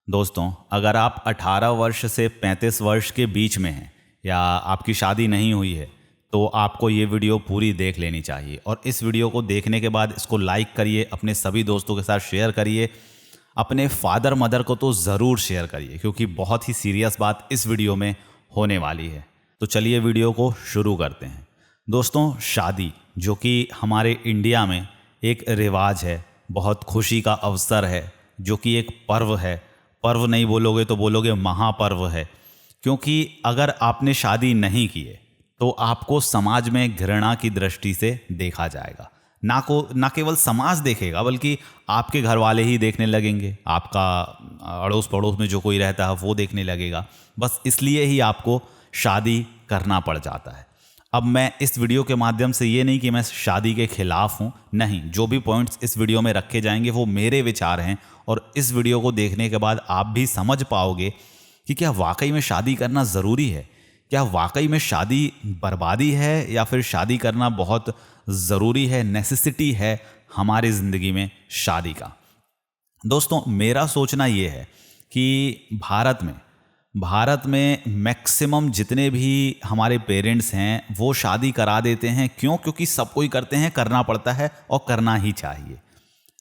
दोस्तों, अगर आप 18 वर्ष से 35 वर्ष के बीच में हैं या आपकी शादी नहीं हुई है तो आपको ये वीडियो पूरी देख लेनी चाहिए। और इस वीडियो को देखने के बाद इसको लाइक करिए, अपने सभी दोस्तों के साथ शेयर करिए, अपने फादर मदर को तो ज़रूर शेयर करिए क्योंकि बहुत ही सीरियस बात इस वीडियो में होने वाली है। तो चलिए वीडियो को शुरू करते हैं। दोस्तों, शादी जो कि हमारे इंडिया में एक रिवाज है, बहुत खुशी का अवसर है, जो कि एक पर्व है। पर्व नहीं बोलोगे तो बोलोगे महापर्व है, क्योंकि अगर आपने शादी नहीं की है तो आपको समाज में घृणा की दृष्टि से देखा जाएगा। ना केवल समाज देखेगा बल्कि आपके घर वाले ही देखने लगेंगे, आपका अड़ोस पड़ोस में जो कोई रहता है वो देखने लगेगा। बस इसलिए ही आपको शादी करना पड़ जाता है। अब मैं इस वीडियो के माध्यम से ये नहीं कि मैं शादी के खिलाफ हूँ, नहीं, जो भी पॉइंट्स इस वीडियो में रखे जाएंगे वो मेरे विचार हैं और इस वीडियो को देखने के बाद आप भी समझ पाओगे कि क्या वाकई में शादी करना ज़रूरी है, क्या वाकई में शादी बर्बादी है या फिर शादी करना बहुत ज़रूरी है, नेसेसिटी है हमारी ज़िंदगी में शादी का। दोस्तों, मेरा सोचना ये है कि भारत में मैक्सिमम जितने भी हमारे पेरेंट्स हैं वो शादी करा देते हैं। क्योंकि सब कोई करते हैं, करना पड़ता है और करना ही चाहिए।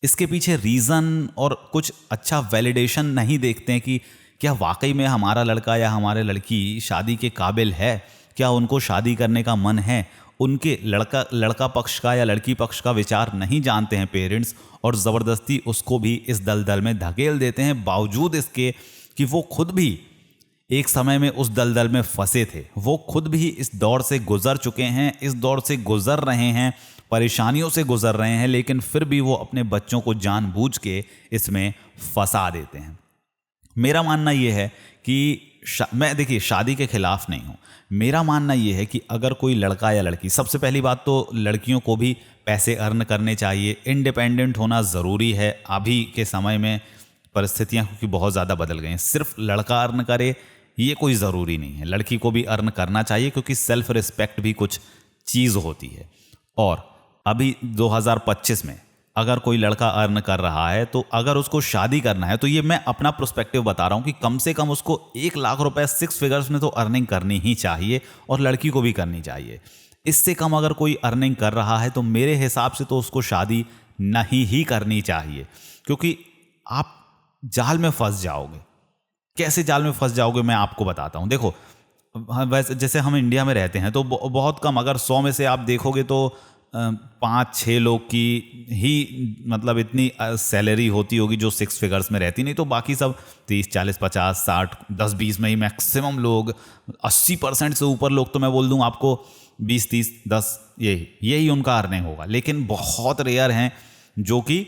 इसके पीछे रीज़न और कुछ अच्छा वैलिडेशन नहीं देखते हैं कि क्या वाकई में हमारा लड़का या हमारे लड़की शादी के काबिल है, क्या उनको शादी करने का मन है। उनके लड़का पक्ष का या लड़की पक्ष का विचार नहीं जानते हैं पेरेंट्स, और ज़बरदस्ती उसको भी इस दलदल में धकेल देते हैं, बावजूद इसके कि वो खुद भी एक समय में उस दलदल में फंसे थे। वो खुद भी इस दौर से गुजर चुके हैं, इस दौर से गुजर रहे हैं, परेशानियों से गुजर रहे हैं, लेकिन फिर भी वो अपने बच्चों को जानबूझ के इसमें फंसा देते हैं। मेरा मानना ये है कि मैं देखिए शादी के खिलाफ नहीं हूँ। मेरा मानना ये है कि अगर कोई लड़का या लड़की, सबसे पहली बात तो लड़कियों को भी पैसे अर्न करने चाहिए, इंडिपेंडेंट होना ज़रूरी है। अभी के समय में परिस्थितियाँ क्योंकि बहुत ज़्यादा बदल गई हैं, सिर्फ लड़का अर्न करे ये कोई ज़रूरी नहीं है, लड़की को भी अर्न करना चाहिए क्योंकि सेल्फ रिस्पेक्ट भी कुछ चीज़ होती है। और अभी 2025 में अगर कोई लड़का अर्न कर रहा है तो अगर उसको शादी करना है तो ये मैं अपना पर्सपेक्टिव बता रहा हूँ कि कम से कम उसको 1 लाख रुपए 6 फिगर्स में तो अर्निंग करनी ही चाहिए और लड़की को भी करनी चाहिए। इससे कम अगर कोई अर्निंग कर रहा है तो मेरे हिसाब से तो उसको शादी नहीं ही करनी चाहिए, क्योंकि आप जाल में फंस जाओगे। कैसे जाल में फंस जाओगे मैं आपको बताता हूँ। देखो, वैसे जैसे हम इंडिया में रहते हैं तो बहुत कम, अगर 100 में से आप देखोगे तो 5-6 लोग की ही मतलब इतनी सैलरी होती होगी जो 6 फिगर्स में रहती, नहीं तो बाकी सब 30, 40, 50, 60, 10-20 में ही मैक्सिमम लोग, 80% से ऊपर लोग तो मैं बोल दूँ आपको 20, 30, 10 यही उनका अर्निंग होगा। लेकिन बहुत रेयर हैं जो कि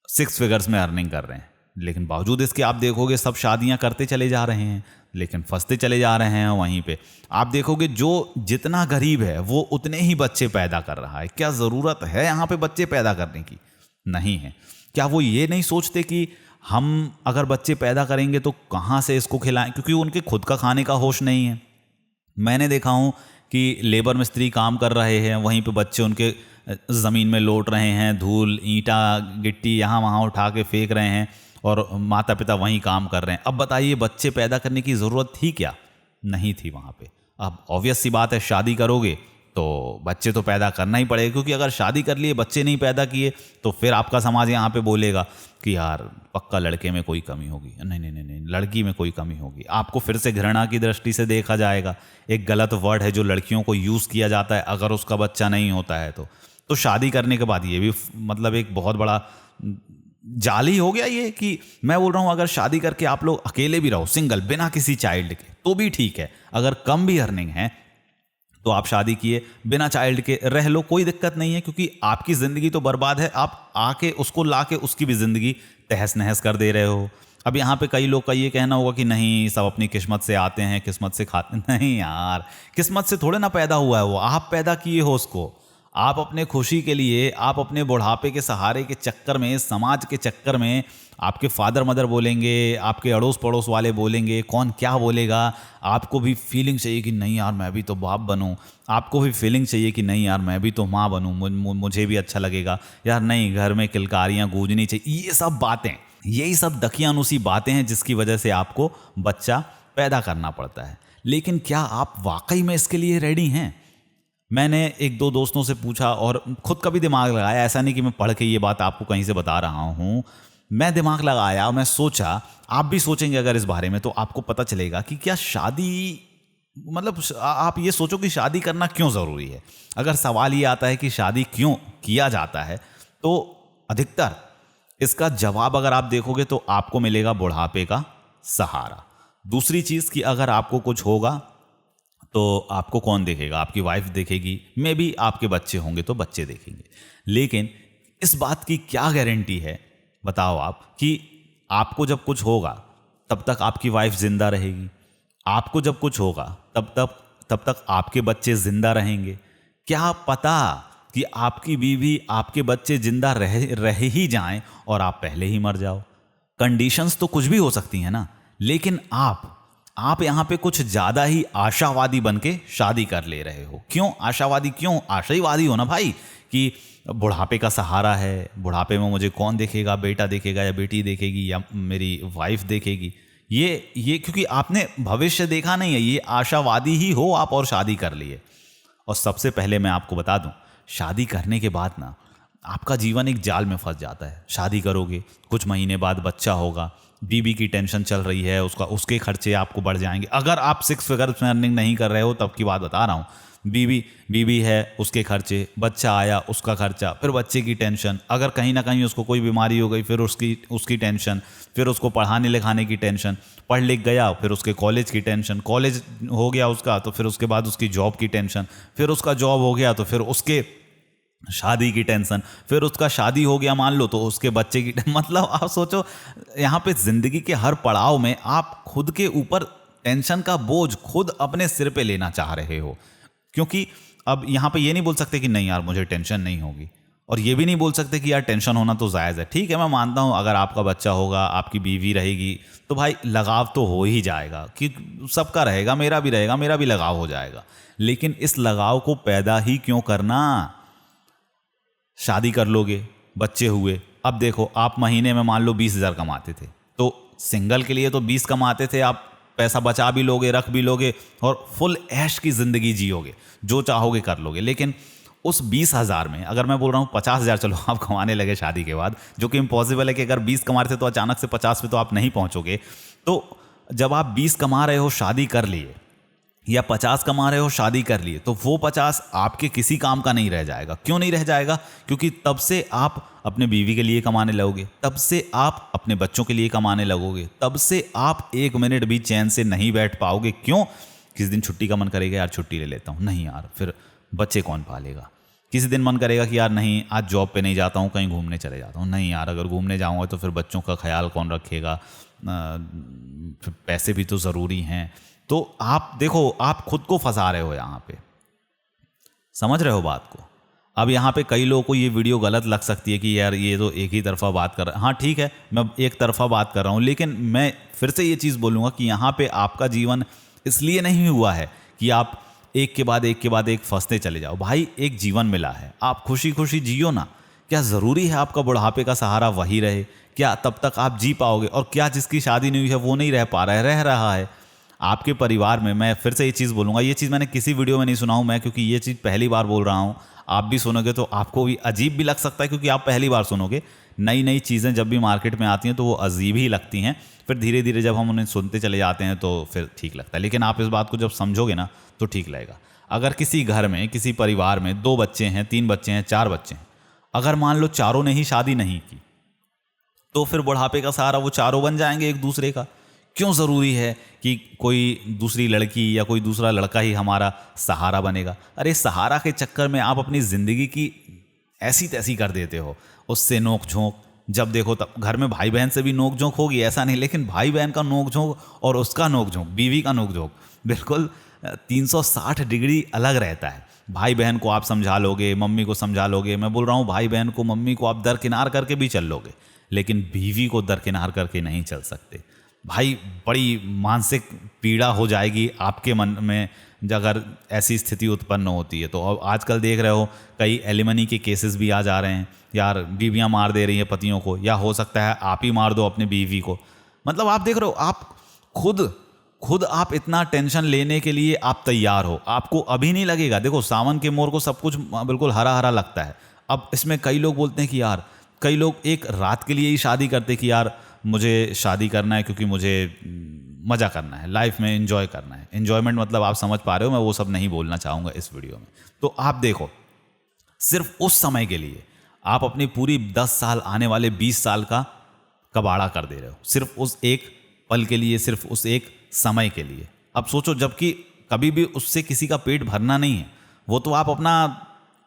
6 फिगर्स में अर्निंग कर रहे हैं। लेकिन बावजूद इसके आप देखोगे सब शादियां करते चले जा रहे हैं, लेकिन फंसते चले जा रहे हैं। वहीं पे आप देखोगे जो जितना गरीब है वो उतने ही बच्चे पैदा कर रहा है। क्या ज़रूरत है यहाँ पे बच्चे पैदा करने की? नहीं है। क्या वो ये नहीं सोचते कि हम अगर बच्चे पैदा करेंगे तो कहाँ से इसको खिलाएं, क्योंकि उनके खुद का खाने का होश नहीं है। मैंने देखा हूँ कि लेबर मिस्त्री काम कर रहे हैं, वहीं पे बच्चे उनके ज़मीन में लौट रहे हैं, धूल ईंटा गिट्टी यहाँ वहाँ उठा के फेंक रहे हैं और माता पिता वहीं काम कर रहे हैं। अब बताइए बच्चे पैदा करने की ज़रूरत थी क्या? नहीं थी वहाँ पे। अब ऑब्वियस सी बात है, शादी करोगे तो बच्चे तो पैदा करना ही पड़ेगा, क्योंकि अगर शादी कर लिए बच्चे नहीं पैदा किए तो फिर आपका समाज यहाँ पे बोलेगा कि यार पक्का लड़के में कोई कमी होगी। नहीं नहीं नहीं नहीं, लड़की में कोई कमी होगी। आपको फिर से घृणा की दृष्टि से देखा जाएगा। एक गलत वर्ड है जो लड़कियों को यूज़ किया जाता है अगर उसका बच्चा नहीं होता है तो शादी करने के बाद ये भी मतलब एक बहुत बड़ा जाली हो गया ये, कि मैं बोल रहा हूँ अगर शादी करके आप लोग अकेले भी रहो, सिंगल, बिना किसी चाइल्ड के, तो भी ठीक है। अगर कम भी अर्निंग है तो आप शादी किए बिना चाइल्ड के रह लो, कोई दिक्कत नहीं है, क्योंकि आपकी ज़िंदगी तो बर्बाद है। आप आके उसको ला के उसकी भी ज़िंदगी तहस नहस कर दे रहे हो। अब यहाँ पे कई लोग का ये कहना होगा कि नहीं, सब अपनी किस्मत से आते हैं, किस्मत से खाते। नहीं यार, किस्मत से थोड़े ना पैदा हुआ है वो, आप पैदा किए हो उसको। आप अपने खुशी के लिए, आप अपने बुढ़ापे के सहारे के चक्कर में, समाज के चक्कर में, आपके फादर मदर बोलेंगे, आपके अड़ोस पड़ोस वाले बोलेंगे, कौन क्या बोलेगा, आपको भी फीलिंग चाहिए कि नहीं यार मैं भी तो बाप बनूं, आपको भी फीलिंग चाहिए कि नहीं यार मैं भी तो माँ बनूं, मुझे भी अच्छा लगेगा यार, नहीं घर में किलकारियाँ गूंजनी चाहिए। ये सब बातें यही सब दकियानुसी बातें हैं जिसकी वजह से आपको बच्चा पैदा करना पड़ता है। लेकिन क्या आप वाकई में इसके लिए रेडी हैं? मैंने एक दो दोस्तों से पूछा और खुद का भी दिमाग लगाया। ऐसा नहीं कि मैं पढ़ के ये बात आपको कहीं से बता रहा हूँ, मैं दिमाग लगाया और मैं सोचा, आप भी सोचेंगे अगर इस बारे में तो आपको पता चलेगा कि क्या शादी, मतलब आप ये सोचो कि शादी करना क्यों ज़रूरी है। अगर सवाल ये आता है कि शादी क्यों किया जाता है, तो अधिकतर इसका जवाब अगर आप देखोगे तो आपको मिलेगा बुढ़ापे का सहारा। दूसरी चीज़ कि अगर आपको कुछ होगा तो आपको कौन देखेगा? आपकी वाइफ देखेगी, मे बी आपके बच्चे होंगे तो बच्चे देखेंगे। लेकिन इस बात की क्या गारंटी है, बताओ आप, कि आपको जब कुछ होगा तब तक आपकी वाइफ जिंदा रहेगी, आपको जब कुछ होगा तब तक आपके बच्चे जिंदा रहेंगे? क्या पता कि आपकी बीवी, आपके बच्चे जिंदा रह ही जाएं और आप पहले ही मर जाओ। कंडीशंस तो कुछ भी हो सकती हैं ना। लेकिन आप यहाँ पे कुछ ज़्यादा ही आशावादी बन के शादी कर ले रहे हो। क्यों आशावादी? क्यों आशावादी हो ना भाई, कि बुढ़ापे का सहारा है, बुढ़ापे में मुझे कौन देखेगा, बेटा देखेगा या बेटी देखेगी या मेरी वाइफ देखेगी। ये क्योंकि आपने भविष्य देखा नहीं है, ये आशावादी ही हो आप और शादी कर लिए। और सबसे पहले मैं आपको बता दूं, शादी करने के बाद ना आपका जीवन एक जाल में फंस जाता है। शादी करोगे, कुछ महीने बाद बच्चा होगा, बीबी की टेंशन चल रही है, उसके खर्चे आपको बढ़ जाएंगे। अगर आप 6 फिगर्स में अर्निंग नहीं कर रहे हो तब की बात बता रहा हूँ। बीबी है, उसके खर्चे, बच्चा आया उसका खर्चा, फिर बच्चे की टेंशन, अगर कहीं ना कहीं उसको कोई बीमारी हो गई फिर उसकी टेंशन, फिर उसको पढ़ाने लिखाने की टेंशन, पढ़ लिख गया फिर उसके कॉलेज की टेंशन, कॉलेज हो गया उसका तो फिर उसके बाद उसकी जॉब की टेंशन, फिर उसका जॉब हो गया तो फिर उसके शादी की टेंशन, फिर उसका शादी हो गया मान लो तो उसके बच्चे की मतलब आप सोचो, यहाँ पे जिंदगी के हर पड़ाव में आप खुद के ऊपर टेंशन का बोझ खुद अपने सिर पे लेना चाह रहे हो। क्योंकि अब यहाँ पे ये नहीं बोल सकते कि नहीं यार मुझे टेंशन नहीं होगी, और ये भी नहीं बोल सकते कि यार टेंशन होना तो जायज़ है। ठीक है, मैं मानता हूँ अगर आपका बच्चा होगा, आपकी बीवी रहेगी, तो भाई लगाव तो हो ही जाएगा, कि सबका रहेगा, मेरा भी लगाव हो जाएगा। लेकिन इस लगाव को पैदा ही क्यों करना? शादी कर लोगे, बच्चे हुए, अब देखो आप महीने में मान लो 20,000 कमाते थे, तो सिंगल के लिए तो 20 कमाते थे, आप पैसा बचा भी लोगे, रख भी लोगे और फुल ऐश की ज़िंदगी जियोगे, जो चाहोगे कर लोगे। लेकिन उस 20,000 में अगर मैं बोल रहा हूँ 50,000 चलो आप कमाने लगे शादी के बाद, जो कि इम्पॉसिबल है कि अगर 20 कमा रहे थे तो अचानक से 50 पे तो आप नहीं पहुँचोगे। तो जब आप 20 कमा रहे हो शादी कर लिए, या 50 कमा रहे हो शादी कर लिए, तो वो 50 आपके किसी काम का नहीं रह जाएगा। क्यों नहीं रह जाएगा? क्योंकि तब से आप अपने बीवी के लिए कमाने लगोगे, तब से आप अपने बच्चों के लिए कमाने लगोगे, तब से आप 1 मिनट भी चैन से नहीं बैठ पाओगे। क्यों? किसी दिन छुट्टी का मन करेगा, यार छुट्टी ले लेता हूँ, नहीं यार फिर बच्चे कौन पालेगा। किसी दिन मन करेगा कि यार नहीं आज जॉब पे नहीं जाता हूँ, कहीं घूमने चले जाता हूँ, नहीं यार अगर घूमने जाऊँगा तो फिर बच्चों का ख्याल कौन रखेगा, फिर पैसे भी तो ज़रूरी हैं। तो आप देखो, आप खुद को फंसा रहे हो यहाँ पे, समझ रहे हो बात को। अब यहाँ पे कई लोगों को ये वीडियो गलत लग सकती है कि यार ये तो एक ही तरफा बात कर रहा है। हाँ ठीक है, मैं एक तरफा बात कर रहा हूँ, लेकिन मैं फिर से ये चीज़ बोलूँगा कि यहाँ पे आपका जीवन इसलिए नहीं हुआ है कि आप एक के बाद एक फंसते चले जाओ। भाई एक जीवन मिला है, आप खुशी खुशी जियो ना। क्या ज़रूरी है आपका बुढ़ापे का सहारा वही रहे? क्या तब तक आप जी पाओगे? और क्या जिसकी शादी नहीं हुई है वो नहीं रह पा रहा है? रह रहा है। आपके परिवार में, मैं फिर से ये चीज़ बोलूँगा, ये चीज़ मैंने किसी वीडियो में नहीं सुना हूँ मैं, क्योंकि ये चीज़ पहली बार बोल रहा हूँ। आप भी सुनोगे तो आपको भी अजीब भी लग सकता है, क्योंकि आप पहली बार सुनोगे। नई नई चीज़ें जब भी मार्केट में आती हैं तो वो अजीब ही लगती हैं, फिर धीरे धीरे जब हम उन्हें सुनते चले जाते हैं तो फिर ठीक लगता है। लेकिन आप इस बात को जब समझोगे ना तो ठीक लगेगा। अगर किसी घर में, किसी परिवार में 2 बच्चे हैं, 3 बच्चे हैं, 4 बच्चे हैं, अगर मान लो चारों ने ही शादी नहीं की, तो फिर बुढ़ापे का सहारा वो चारों बन जाएंगे एक दूसरे का। क्यों ज़रूरी है कि कोई दूसरी लड़की या कोई दूसरा लड़का ही हमारा सहारा बनेगा? अरे सहारा के चक्कर में आप अपनी ज़िंदगी की ऐसी तैसी कर देते हो। उससे नोक झोंक, जब देखो तब घर में भाई बहन से भी नोक झोंक होगी, ऐसा नहीं, लेकिन भाई बहन का नोक झोंक और उसका नोक झोंक, बीवी का नोक झोंक बिल्कुल 360 डिग्री अलग रहता है। भाई बहन को आप समझा लोगे, मम्मी को समझा लोगे, मैं बोल रहा हूँ भाई बहन को, मम्मी को आप दरकिनार करके भी चल लोगे, लेकिन बीवी को दरकिनार करके नहीं चल सकते। भाई बड़ी मानसिक पीड़ा हो जाएगी आपके मन में, अगर ऐसी स्थिति उत्पन्न होती है तो। अब आजकल देख रहे हो कई एलिमनी के केसेस भी आ जा रहे हैं, यार बीवियां मार दे रही हैं पतियों को, या हो सकता है आप ही मार दो अपनी बीवी को। मतलब आप देख रहे हो, आप खुद आप इतना टेंशन लेने के लिए आप तैयार हो, आपको अभी नहीं लगेगा। देखो सावन के मोर को सब कुछ बिल्कुल हरा हरा लगता है। अब इसमें कई लोग बोलते हैं कि यार, कई लोग एक रात के लिए ही शादी करते कि यार मुझे शादी करना है क्योंकि मुझे मज़ा करना है, लाइफ में एंजॉय करना है। एंजॉयमेंट मतलब आप समझ पा रहे हो, मैं वो सब नहीं बोलना चाहूँगा इस वीडियो में। तो आप देखो, सिर्फ उस समय के लिए आप अपनी पूरी 10 साल, आने वाले 20 साल का कबाड़ा कर दे रहे हो, सिर्फ उस एक पल के लिए, सिर्फ उस एक समय के लिए। अब सोचो, जबकि कभी भी उससे किसी का पेट भरना नहीं है, वो तो आप अपना,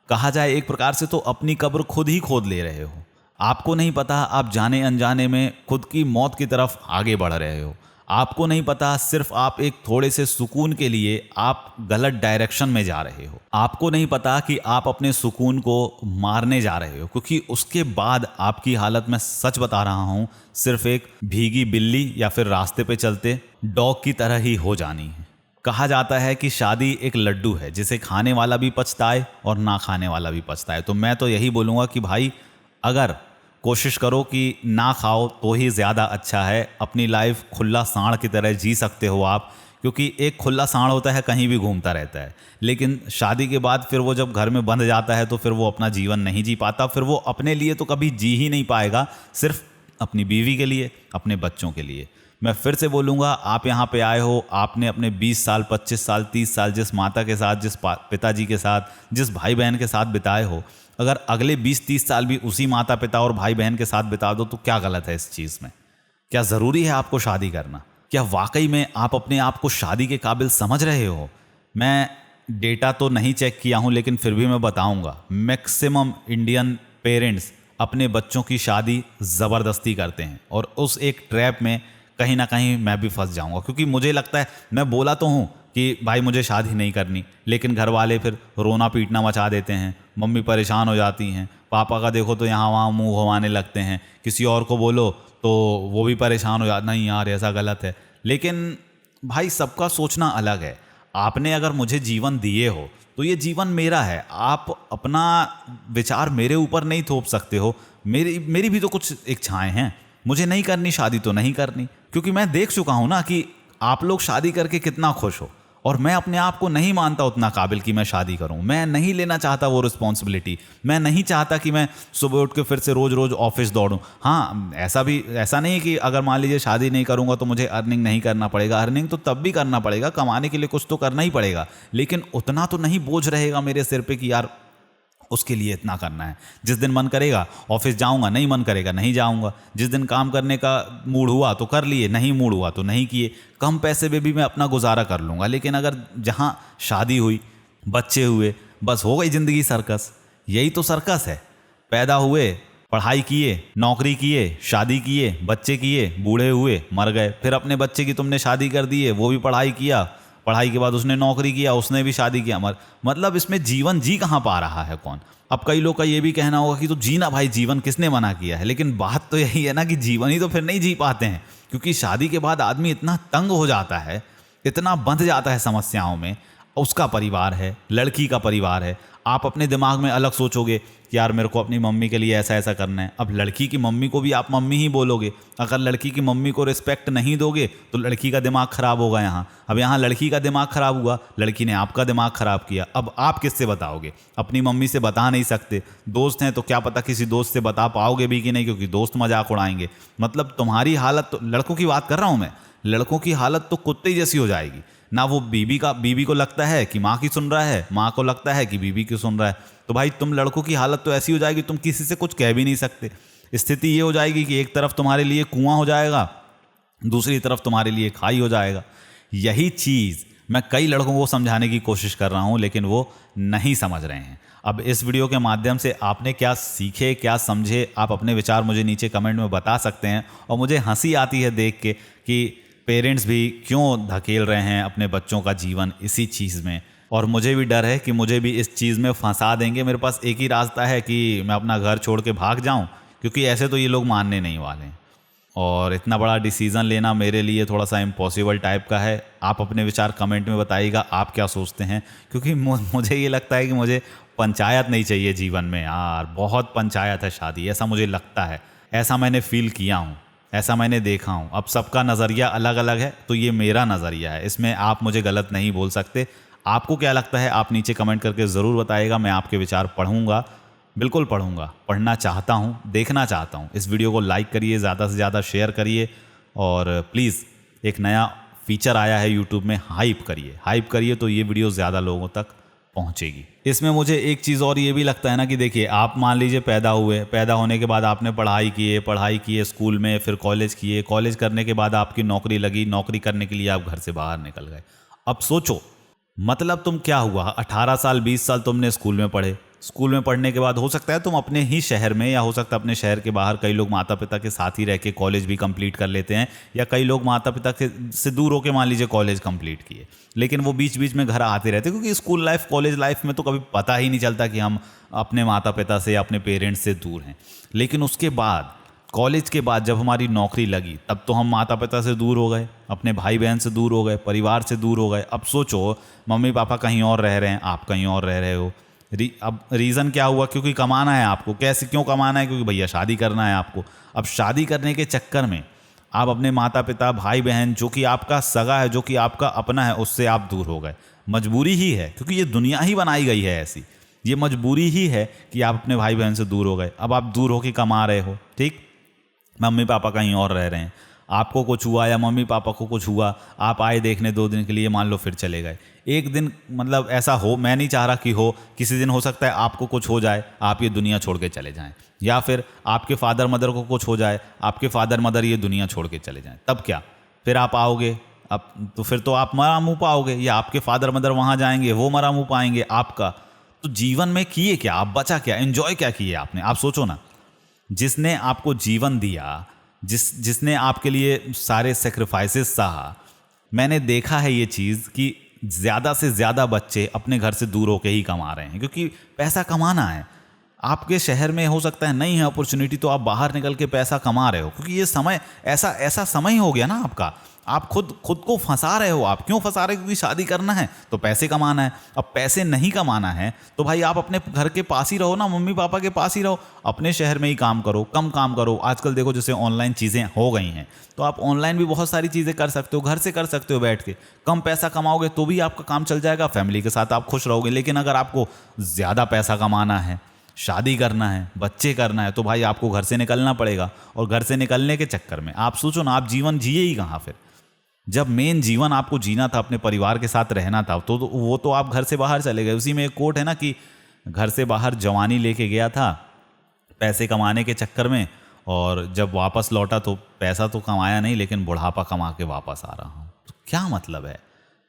कहा जाए एक प्रकार से तो अपनी कब्र खुद ही खोद ले रहे हो। आपको नहीं पता, आप जाने अनजाने में खुद की मौत की तरफ आगे बढ़ रहे हो। आपको नहीं पता, सिर्फ आप एक थोड़े से सुकून के लिए आप गलत डायरेक्शन में जा रहे हो। आपको नहीं पता कि आप अपने सुकून को मारने जा रहे हो, क्योंकि उसके बाद आपकी हालत, मैं सच बता रहा हूं, सिर्फ एक भीगी बिल्ली या फिर रास्ते पे चलते डॉग की तरह ही हो जानी है। कहा जाता है कि शादी एक लड्डू है जिसे खाने वाला भी पछताए और ना खाने वाला भी पछताए। तो मैं तो यही बोलूँगा कि भाई, अगर कोशिश करो कि ना खाओ तो ही ज़्यादा अच्छा है। अपनी लाइफ खुला सांड की तरह जी सकते हो आप, क्योंकि एक खुला सांड होता है कहीं भी घूमता रहता है, लेकिन शादी के बाद फिर वो जब घर में बंध जाता है तो फिर वो अपना जीवन नहीं जी पाता। फिर वो अपने लिए तो कभी जी ही नहीं पाएगा, सिर्फ अपनी बीवी के लिए, अपने बच्चों के लिए। मैं फिर से बोलूँगा, आप यहाँ पे आए हो, आपने अपने 20 साल, 25 साल, 30 साल जिस माता के साथ, जिस पिताजी के साथ, जिस भाई बहन के साथ बिताए हो, अगर अगले 20-30 साल भी उसी माता पिता और भाई बहन के साथ बिता दो तो क्या गलत है इस चीज़ में? क्या ज़रूरी है आपको शादी करना? क्या वाकई में आप अपने आप को शादी के काबिल समझ रहे हो? मैं डेटा तो नहीं चेक किया हूँ, लेकिन फिर भी मैं बताऊँगा, मैक्सिमम इंडियन पेरेंट्स अपने बच्चों की शादी ज़बरदस्ती करते हैं, और उस एक ट्रैप में कहीं ना कहीं मैं भी फंस जाऊंगा। क्योंकि मुझे लगता है, मैं बोला तो हूँ कि भाई मुझे शादी नहीं करनी, लेकिन घर वाले फिर रोना पीटना मचा देते हैं, मम्मी परेशान हो जाती हैं, पापा का देखो तो यहाँ वहाँ मुंह घुमाने लगते हैं, किसी और को बोलो तो वो भी परेशान हो जाता, नहीं यार ऐसा गलत है। लेकिन भाई सबका सोचना अलग है। आपने अगर मुझे जीवन दिए हो तो ये जीवन मेरा है, आप अपना विचार मेरे ऊपर नहीं थोप सकते हो। मेरी भी तो कुछ इच्छाएं हैं। मुझे नहीं करनी शादी तो नहीं करनी, क्योंकि मैं देख चुका हूं ना कि आप लोग शादी करके कितना खुश हो, और मैं अपने आप को नहीं मानता उतना काबिल कि मैं शादी करूं। मैं नहीं लेना चाहता वो रिस्पॉन्सिबिलिटी। मैं नहीं चाहता कि मैं सुबह उठ के फिर से रोज रोज ऑफिस दौड़ूं। हाँ, ऐसा नहीं कि अगर मान लीजिए शादी नहीं करूंगा तो मुझे अर्निंग नहीं करना पड़ेगा। अर्निंग तो तब भी करना पड़ेगा, कमाने के लिए कुछ तो करना ही पड़ेगा, लेकिन उतना तो नहीं बोझ रहेगा मेरे सिर पे कि यार उसके लिए इतना करना है। जिस दिन मन करेगा ऑफिस जाऊंगा, नहीं मन करेगा नहीं जाऊंगा। जिस दिन काम करने का मूड हुआ तो कर लिए, नहीं मूड हुआ तो नहीं किए। कम पैसे में भी मैं अपना गुजारा कर लूँगा। लेकिन अगर जहाँ शादी हुई, बच्चे हुए, बस हो गई ज़िंदगी सर्कस। यही तो सर्कस है। पैदा हुए, पढ़ाई किए, नौकरी किए, शादी किए, बच्चे किए, बूढ़े हुए, मर गए। फिर अपने बच्चे की तुमने शादी कर दी है, वो भी पढ़ाई किया, पढ़ाई के बाद उसने नौकरी किया, उसने भी शादी किया। मतलब इसमें जीवन जी कहाँ पा रहा है कौन? अब कई लोग का ये भी कहना होगा कि तो जीना भाई, जीवन किसने मना किया है? लेकिन बात तो यही है ना कि जीवन ही तो फिर नहीं जी पाते हैं, क्योंकि शादी के बाद आदमी इतना तंग हो जाता है, इतना बंध जाता है समस्याओं में। उसका परिवार है, लड़की का परिवार है। आप अपने दिमाग में अलग सोचोगे कि यार मेरे को अपनी मम्मी के लिए ऐसा ऐसा करना है। अब लड़की की मम्मी को भी आप मम्मी ही बोलोगे। अगर लड़की की मम्मी को रिस्पेक्ट नहीं दोगे तो लड़की का दिमाग खराब होगा यहाँ। अब यहाँ लड़की का दिमाग खराब हुआ, लड़की ने आपका दिमाग खराब किया। अब आप किससे बताओगे? अपनी मम्मी से बता नहीं सकते। दोस्त हैं तो क्या पता किसी दोस्त से बता पाओगे भी कि नहीं, क्योंकि दोस्त मजाक उड़ाएंगे। मतलब तुम्हारी हालत तो, लड़कों की बात कर रहा हूँ मैं, लड़कों की हालत तो कुत्ते जैसी हो जाएगी ना। वो बीवी को लगता है कि माँ की सुन रहा है, माँ को लगता है कि बीवी की सुन रहा है। तो भाई तुम लड़कों की हालत तो ऐसी हो जाएगी, तुम किसी से कुछ कह भी नहीं सकते। स्थिति ये हो जाएगी कि एक तरफ तुम्हारे लिए कुआं हो जाएगा, दूसरी तरफ तुम्हारे लिए खाई हो जाएगा। यही चीज़ मैं कई लड़कों को समझाने की कोशिश कर रहा हूँ, लेकिन वो नहीं समझ रहे हैं। अब इस वीडियो के माध्यम से आपने क्या सीखे, क्या समझे, आप अपने विचार मुझे नीचे कमेंट में बता सकते हैं। और मुझे हंसी आती है देख के कि पेरेंट्स भी क्यों धकेल रहे हैं अपने बच्चों का जीवन इसी चीज़ में। और मुझे भी डर है कि मुझे भी इस चीज़ में फंसा देंगे। मेरे पास एक ही रास्ता है कि मैं अपना घर छोड़ के भाग जाऊं, क्योंकि ऐसे तो ये लोग मानने नहीं वाले हैं। और इतना बड़ा डिसीज़न लेना मेरे लिए थोड़ा सा इम्पॉसिबल टाइप का है। आप अपने विचार कमेंट में बताइएगा आप क्या सोचते हैं, क्योंकि मुझे ये लगता है कि मुझे पंचायत नहीं चाहिए जीवन में यार। बहुत पंचायत है शादी, ऐसा मुझे लगता है, ऐसा मैंने फील किया हूँ, ऐसा मैंने देखा हूँ। अब सबका नज़रिया अलग अलग है, तो ये मेरा नज़रिया है, इसमें आप मुझे गलत नहीं बोल सकते। आपको क्या लगता है आप नीचे कमेंट करके ज़रूर बताइएगा। मैं आपके विचार पढ़ूंगा, बिल्कुल पढ़ूंगा, पढ़ना चाहता हूँ, देखना चाहता हूँ। इस वीडियो को लाइक करिए, ज़्यादा से ज़्यादा शेयर करिए, और प्लीज़ एक नया फीचर आया है यूट्यूब में, हाइप करिए तो ये वीडियो ज़्यादा लोगों तक पहुँचेगी। इसमें मुझे एक चीज़ और ये भी लगता है ना कि देखिए, आप मान लीजिए पैदा होने के बाद आपने पढ़ाई किए स्कूल में, फिर कॉलेज करने के बाद आपकी नौकरी लगी, नौकरी करने के लिए आप घर से बाहर निकल गए। अब सोचो, मतलब तुम क्या हुआ, 18 साल 20 साल तुमने स्कूल में पढ़े। स्कूल में पढ़ने के बाद हो सकता है तुम अपने ही शहर में, या हो सकता है अपने शहर के बाहर, कई लोग माता पिता के साथ ही रह के कॉलेज भी कंप्लीट कर लेते हैं, या कई लोग माता पिता से दूर होकर मान लीजिए कॉलेज कंप्लीट किए, लेकिन वो बीच बीच में घर आते रहते, क्योंकि स्कूल लाइफ कॉलेज लाइफ में तो कभी पता ही नहीं चलता कि हम अपने माता पिता से या अपने पेरेंट्स से दूर हैं। लेकिन उसके बाद, कॉलेज के बाद जब हमारी नौकरी लगी, तब तो हम माता पिता से दूर हो गए, अपने भाई बहन से दूर हो गए, परिवार से दूर हो गए। अब सोचो, मम्मी पापा कहीं और रह रहे हैं, आप कहीं और रह रहे हो। अब रीज़न क्या हुआ? क्योंकि कमाना है आपको। कैसे, क्यों कमाना है? क्योंकि भैया शादी करना है आपको। अब शादी करने के चक्कर में आप अपने माता पिता, भाई बहन, जो कि आपका सगा है, जो कि आपका अपना है, उससे आप दूर हो गए। मजबूरी ही है, क्योंकि ये दुनिया ही बनाई गई है ऐसी, ये मजबूरी ही है कि आप अपने भाई बहन से दूर हो गए। अब आप दूर होकर कमा रहे हो, ठीक, मम्मी पापा कहीं और रह रहे हैं, आपको कुछ हुआ या मम्मी पापा को कुछ हुआ, आप आए देखने 2 दिन के लिए, मान लो, फिर चले गए। एक दिन, मतलब ऐसा हो, मैं नहीं चाह रहा कि हो, किसी दिन हो सकता है आपको कुछ हो जाए, आप ये दुनिया छोड़ के चले जाएं, या फिर आपके फादर मदर को कुछ हो जाए, आपके फादर मदर ये दुनिया छोड़ के चले जाएं। तब क्या? फिर आप आओगे, अब तो फिर तो आप मरा मुँह पाओगे, या आपके फादर मदर वहाँ जाएंगे, वो मरा मुँह पाएंगे आपका। तो जीवन में किए क्या आप? बचा क्या? एंजॉय क्या किए आपने? आप सोचो ना, जिसने आपको जीवन दिया, जिसने आपके लिए सारे सेक्रीफाइसेस सहा। मैंने देखा है ये चीज़ कि ज़्यादा से ज़्यादा बच्चे अपने घर से दूर होकर ही कमा रहे हैं, क्योंकि पैसा कमाना है। आपके शहर में हो सकता है नहीं है अपॉर्चुनिटी, तो आप बाहर निकल के पैसा कमा रहे हो, क्योंकि ये समय ऐसा समय हो गया ना आपका। आप खुद को फंसा रहे हो। आप क्यों फंसा रहे हो? क्योंकि शादी करना है तो पैसे कमाना है। अब पैसे नहीं कमाना है तो भाई आप अपने घर के पास ही रहो ना, मम्मी पापा के पास ही रहो, अपने शहर में ही काम करो, कम काम करो। आजकल देखो, जैसे ऑनलाइन चीज़ें हो गई हैं, तो आप ऑनलाइन भी बहुत सारी चीज़ें कर सकते हो, घर से कर सकते हो बैठ के। कम पैसा कमाओगे तो भी आपका काम चल जाएगा, फैमिली के साथ आप खुश रहोगे। लेकिन अगर आपको ज़्यादा पैसा कमाना है, शादी करना है, बच्चे करना है, तो भाई आपको घर से निकलना पड़ेगा। और घर से निकलने के चक्कर में आप सोचो ना, आप जीवन जिए ही कहाँ फिर? जब मेन जीवन आपको जीना था, अपने परिवार के साथ रहना था, तो वो तो आप घर से बाहर चले गए। उसी में एक कोट है ना कि घर से बाहर जवानी लेके गया था पैसे कमाने के चक्कर में, और जब वापस लौटा तो पैसा तो कमाया नहीं, लेकिन बुढ़ापा कमा के वापस आ रहा हूँ। तो क्या मतलब है?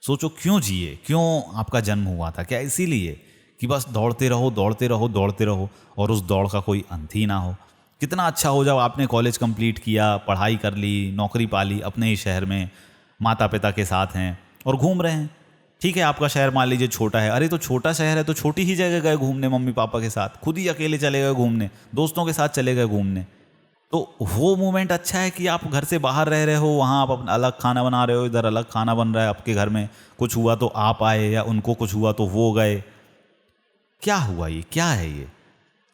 सोचो, क्यों जिए? क्यों आपका जन्म हुआ था? क्या इसीलिए कि बस दौड़ते रहो, दौड़ते रहो, दौड़ते रहो, और उस दौड़ का कोई अंत ही ना हो? कितना अच्छा हो जब आपने कॉलेज कंप्लीट किया, पढ़ाई कर ली, नौकरी पा ली, अपने ही शहर में माता पिता के साथ हैं और घूम रहे हैं। ठीक है, आपका शहर मान लीजिए छोटा है, अरे तो छोटा शहर है तो छोटी ही जगह गए घूमने मम्मी पापा के साथ, खुद ही अकेले चले गए घूमने, दोस्तों के साथ चले गए घूमने। तो वो मोमेंट अच्छा है कि आप घर से बाहर रह रहे हो, वहाँ आप अपना अलग खाना बना रहे हो, इधर अलग खाना बन रहा है आपके घर में। कुछ हुआ तो आप आए, या उनको कुछ हुआ तो वो गए। क्या हुआ? ये क्या है? ये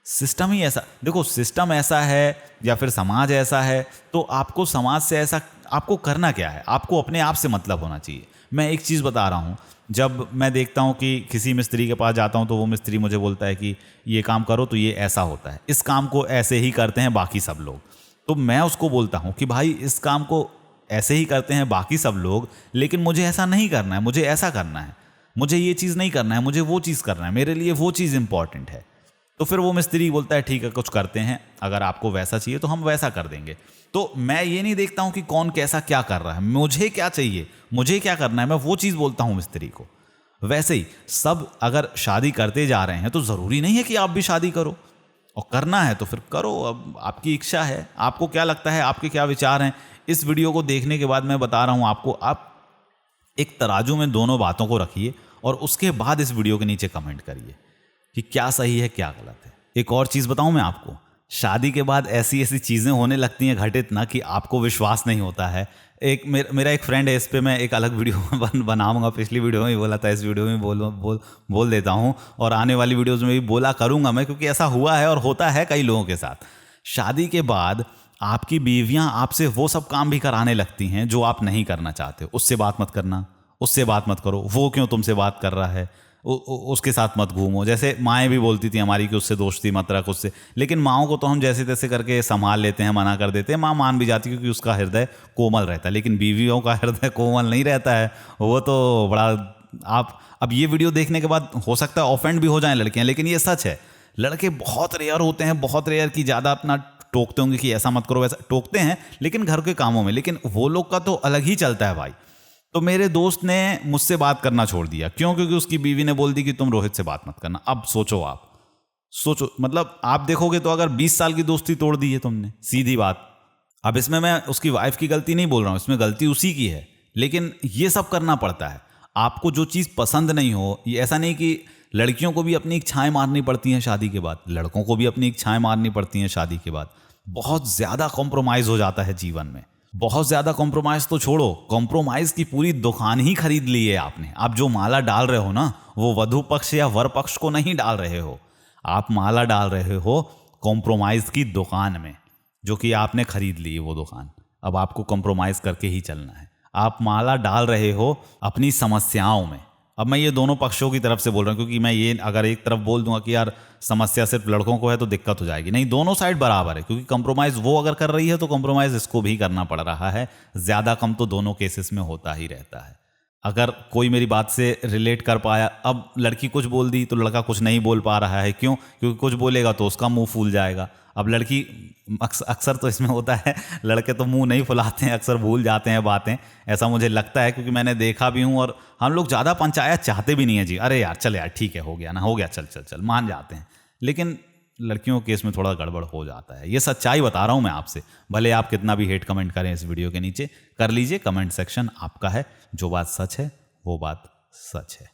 सिस्टम ही ऐसा, देखो सिस्टम ऐसा है या फिर समाज ऐसा है, तो आपको समाज से ऐसा, आपको करना क्या है? आपको अपने आप से मतलब होना चाहिए। मैं एक चीज़ बता रहा हूँ, जब मैं देखता हूँ कि किसी मिस्त्री के पास जाता हूँ तो वो मिस्त्री मुझे बोलता है कि ये काम करो तो ये ऐसा होता है, इस काम को ऐसे ही करते हैं बाकी सब लोग। तो मैं उसको बोलता हूँ कि भाई इस काम को ऐसे ही करते हैं बाकी सब लोग, लेकिन मुझे ऐसा नहीं करना है, मुझे ऐसा करना है, मुझे ये चीज़ नहीं करना है, मुझे वो चीज़ करना है, मेरे लिए वो चीज़ इंपॉर्टेंट है। तो फिर वो मिस्त्री बोलता है ठीक है कुछ करते हैं, अगर आपको वैसा चाहिए तो हम वैसा कर देंगे। तो मैं ये नहीं देखता हूँ कि कौन कैसा क्या कर रहा है, मुझे क्या चाहिए, मुझे क्या करना है, मैं वो चीज़ बोलता हूँ मिस्त्री को। वैसे ही सब अगर शादी करते जा रहे हैं तो ज़रूरी नहीं है कि आप भी शादी करो, और करना है तो फिर करो, अब आपकी इच्छा है। आपको क्या लगता है, आपके क्या विचार हैं? इस वीडियो को देखने के बाद मैं बता रहा हूँ आपको, आप एक तराजू में दोनों बातों को रखिए और उसके बाद इस वीडियो के नीचे कमेंट करिए कि क्या सही है क्या गलत है। एक और चीज़ बताऊं मैं आपको, शादी के बाद ऐसी ऐसी चीज़ें होने लगती हैं घटित ना कि आपको विश्वास नहीं होता है। एक मेरा एक फ्रेंड है, इस पे मैं एक अलग वीडियो बनाऊंगा। पिछली वीडियो में भी बोला था, इस वीडियो में बोल देता हूँ, और आने वाली वीडियोज़ में भी बोला करूँगा मैं, क्योंकि ऐसा हुआ है और होता है कई लोगों के साथ। शादी के बाद आपकी बीवियाँ आपसे वो सब काम भी कराने लगती हैं जो आप नहीं करना चाहते। उससे बात मत करना, उससे बात मत करो, वो क्यों तुमसे बात कर रहा है, उसके साथ मत घूमो। जैसे माएँ भी बोलती थी हमारी कि उससे दोस्ती मत रख उससे, लेकिन माँओं को तो हम जैसे तैसे करके संभाल लेते हैं, मना कर देते हैं, माँ मान भी जाती है क्योंकि उसका हृदय कोमल रहता है। लेकिन बीवियों का हृदय कोमल नहीं रहता है, वो तो बड़ा। आप अब ये वीडियो देखने के बाद हो सकता है ऑफेंड भी हो जाएं लड़कियां, लेकिन ये सच है। लड़के बहुत रेयर होते हैं, बहुत रेयर की ज़्यादा अपना टोकते होंगे कि ऐसा मत करो वैसा, टोकते हैं लेकिन घर के कामों में। लेकिन वो लोग का तो अलग ही चलता है भाई। तो मेरे दोस्त ने मुझसे बात करना छोड़ दिया, क्यों? क्योंकि उसकी बीवी ने बोल दी कि तुम रोहित से बात मत करना। अब सोचो, आप सोचो, मतलब आप देखोगे तो अगर 20 साल की दोस्ती तोड़ दी है तुमने, सीधी बात। अब इसमें मैं उसकी वाइफ की गलती नहीं बोल रहा हूँ, इसमें गलती उसी की है, लेकिन ये सब करना पड़ता है। आपको जो चीज़ पसंद नहीं हो, ये ऐसा नहीं कि लड़कियों को भी अपनी इच्छाएं मारनी पड़ती हैं शादी के बाद, लड़कों को भी अपनी इच्छाएं मारनी पड़ती हैं शादी के बाद। बहुत ज़्यादा कॉम्प्रोमाइज़ हो जाता है जीवन में, बहुत ज़्यादा कॉम्प्रोमाइज़। तो छोड़ो, कॉम्प्रोमाइज़ की पूरी दुकान ही खरीद ली है आपने। आप जो माला डाल रहे हो ना, वो वधु पक्ष या वर पक्ष को नहीं डाल रहे हो, आप माला डाल रहे हो कॉम्प्रोमाइज़ की दुकान में, जो कि आपने खरीद ली है वो दुकान। अब आपको कॉम्प्रोमाइज़ करके ही चलना है। आप माला डाल रहे हो अपनी समस्याओं में। अब मैं ये दोनों पक्षों की तरफ से बोल रहा हूँ, क्योंकि मैं ये अगर एक तरफ बोल दूंगा कि यार समस्या सिर्फ लड़कों को है तो दिक्कत हो जाएगी। नहीं, दोनों साइड बराबर है, क्योंकि कंप्रोमाइज़ वो अगर कर रही है तो कंप्रोमाइज़ इसको भी करना पड़ रहा है। ज़्यादा कम तो दोनों केसेस में होता ही रहता है। अगर कोई मेरी बात से रिलेट कर पाया, अब लड़की कुछ बोल दी तो लड़का कुछ नहीं बोल पा रहा है, क्यों? क्योंकि कुछ बोलेगा तो उसका मुंह फूल जाएगा। अब लड़की, अक्सर तो इसमें होता है, लड़के तो मुंह नहीं फुलाते हैं, अक्सर भूल जाते हैं बातें, ऐसा मुझे लगता है, क्योंकि मैंने देखा भी हूँ। और हम लोग ज़्यादा पंचायत चाहते भी नहीं है जी, अरे यार चल यार ठीक है, हो गया ना, हो गया, चल चल चल, मान जाते हैं। लेकिन लड़कियों के केस में थोड़ा गड़बड़ हो जाता है। ये सच्चाई बता रहा हूँ मैं आपसे। भले आप कितना भी हेट कमेंट करें इस वीडियो के नीचे, कर लीजिए, कमेंट सेक्शन आपका है। जो बात सच है वो बात सच है।